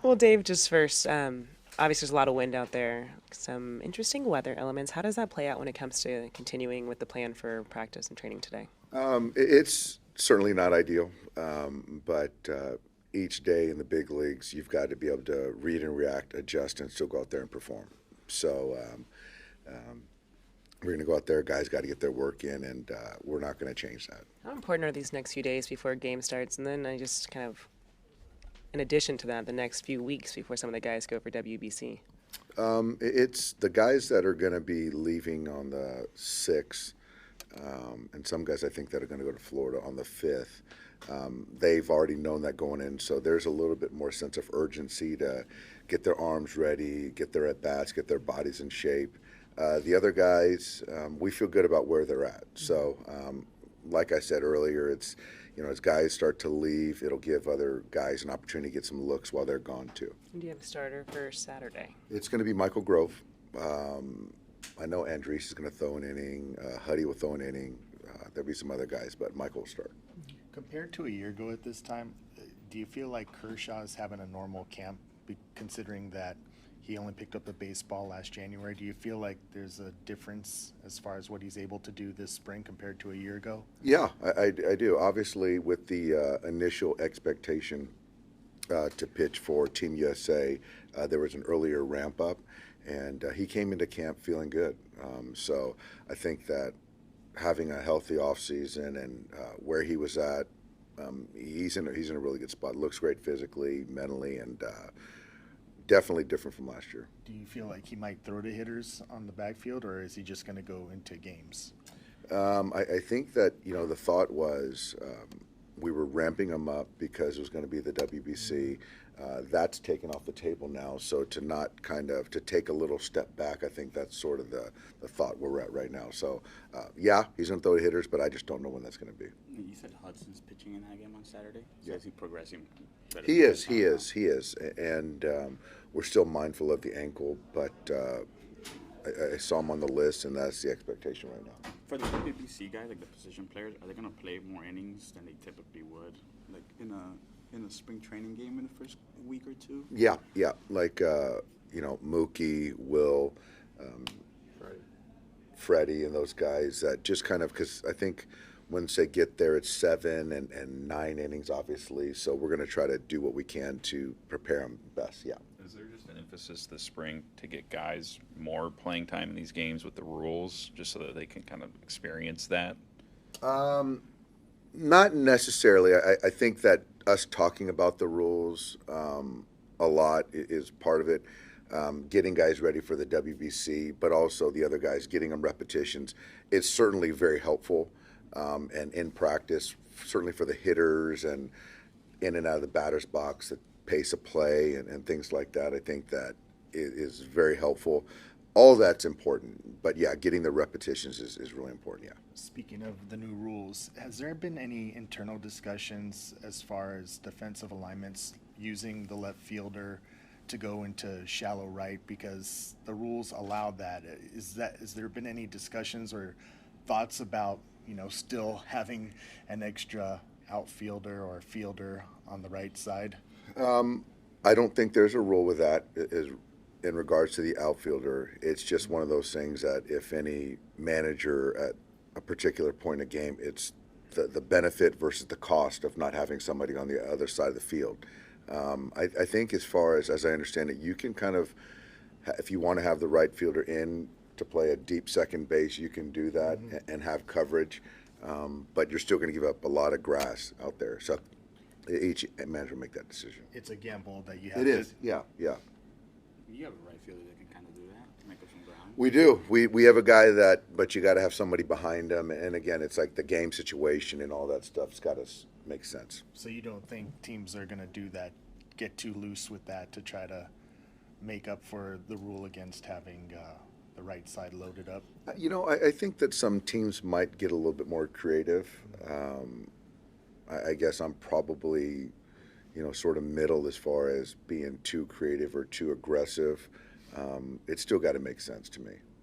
Well, Dave, just first, obviously there's a lot of wind out there, some interesting weather elements. How does that play out when it comes to continuing with the plan for practice and training today? It's certainly not ideal, but each day in the big leagues, you've got to be able to read and react, adjust, and still go out there and perform. So um, we're going to go out there. Guys got to get their work in, and we're not going to change that. How important are these next few days before a game starts? And then I just kind of, in addition to that, the next few weeks before some of the guys go for WBC. It's the guys that are going to be leaving on the 6th, and some guys I think that are going to go to Florida on the 5th. They've already known that going in, so there's a little bit more sense of urgency to get their arms ready, get their at bats, get their bodies in shape. The other guys, we feel good about where they're at. So, like I said earlier, it's as guys start to leave, it'll give other guys an opportunity to get some looks while they're gone too. And do you have a starter for Saturday? It's going to be Michael Grove. I know Andres is going to throw an inning. Huddy will throw an inning. There'll be some other guys, but Michael will start. Compared to a year ago at this time, do you feel like Kershaw is having a normal camp, considering that he only picked up the baseball last January? Do you feel like there's a difference as far as what he's able to do this spring compared to a year ago? Yeah, I do. Obviously, with the initial expectation to pitch for Team USA, there was an earlier ramp up, and he came into camp feeling good. So I think that having a healthy offseason and where he was at, he's in a really good spot. Looks great physically, mentally, and definitely different from last year. Do you feel like he might throw to hitters on the backfield, or is he just going to go into games? I think that the thought was we were ramping him up because it was going to be the WBC. That's taken off the table now. So to not to take a little step back, I think that's sort of the thought we're at right now. So yeah, he's going to throw to hitters, but I just don't know when that's going to be. You said Hudson's pitching in that game on Saturday. So Yeah. is he progressing better? He is, he is, and we're still mindful of the ankle, but I saw him on the list, and that's the expectation right now. For the WBC guys, like the position players, are they going to play more innings than they typically would, like in a spring training game in the first week or two? Yeah, like Mookie, Will, Freddie, and those guys that just because I think once they get there, it's 7 and 9 innings, obviously. So we're going to try to do what we can to prepare them best. Yeah. Is there just an emphasis this spring to get guys more playing time in these games with the rules, just so that they can kind of experience that? Not necessarily. I think that us talking about the rules a lot is part of it. Getting guys ready for the WBC, but also the other guys getting them repetitions. It's certainly very helpful. And in practice, certainly for the hitters and in and out of the batter's box, the pace of play and things like that, I think that is very helpful. All that's important, but yeah, getting the repetitions is really important, yeah. Speaking of the new rules, has there been any internal discussions as far as defensive alignments using the left fielder to go into shallow right, because the rules allow that? Has there been any discussions or thoughts about still having an extra outfielder or fielder on the right side? I don't think there's a rule with that in regards to the outfielder. It's just one of those things that if any manager at a particular point in a game, it's the benefit versus the cost of not having somebody on the other side of the field. I think as far as I understand it, you can if you want to have the right fielder in to play a deep second base, you can do that and have coverage, but you're still going to give up a lot of grass out there. So each manager will make that decision. It's a gamble that you have. It is, yeah. You have a right fielder that can kind of do that, to make up some ground. We do. We have a guy but you got to have somebody behind him. And again, it's like the game situation and all that stuff's got to make sense. So you don't think teams are going to do that, get too loose with that to try to make up for the rule against having the right side loaded up? I think that some teams might get a little bit more creative. I guess I'm probably, sort of middle as far as being too creative or too aggressive. It's still got to make sense to me.